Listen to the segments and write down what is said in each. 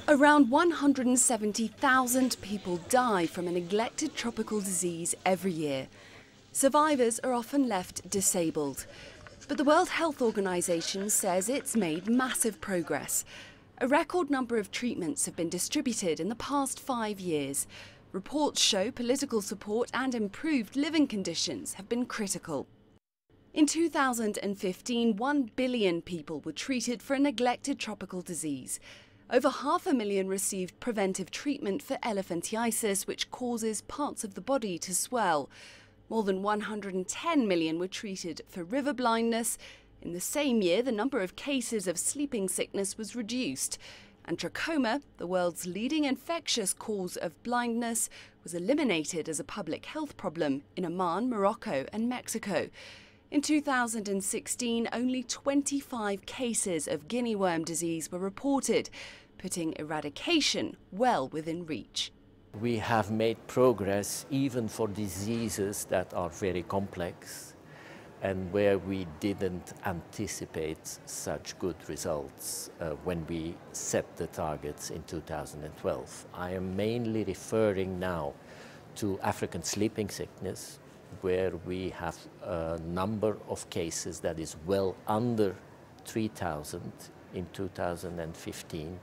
Around 170,000 people die from a neglected tropical disease every year. Survivors are often left disabled. But the World Health Organization says it's made massive progress. A record number of treatments have been distributed in the past 5 years. Reports show political support and improved living conditions have been critical. In 2015, 1 billion people were treated for a neglected tropical disease. Over 500,000 received preventive treatment for elephantiasis, which causes parts of the body to swell. More than 110 million were treated for river blindness. In the same year, the number of cases of sleeping sickness was reduced. And trachoma, the world's leading infectious cause of blindness, was eliminated as a public health problem in Oman, Morocco and Mexico. In 2016, only 25 cases of guinea worm disease were reported, putting eradication well within reach. We have made progress even for diseases that are very complex and where we didn't anticipate such good results when we set the targets in 2012. I am mainly referring now to African sleeping sickness, where we have a number of cases that is well under 3,000 in 2015.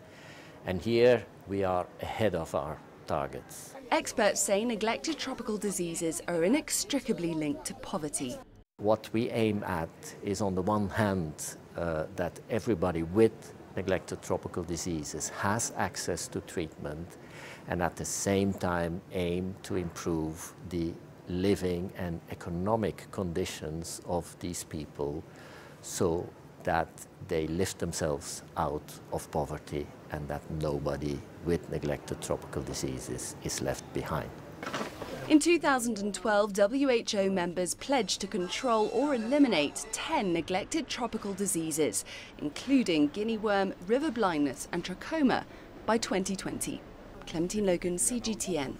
And here we are ahead of our targets. Experts say neglected tropical diseases are inextricably linked to poverty. What we aim at is, on the one hand, that everybody with neglected tropical diseases has access to treatment, and at the same time aim to improve the living and economic conditions of these people so that they lift themselves out of poverty and that nobody with neglected tropical diseases is left behind. In 2012, WHO members pledged to control or eliminate 10 neglected tropical diseases, including guinea worm, river blindness and trachoma, by 2020. Clementine, Logan, CGTN.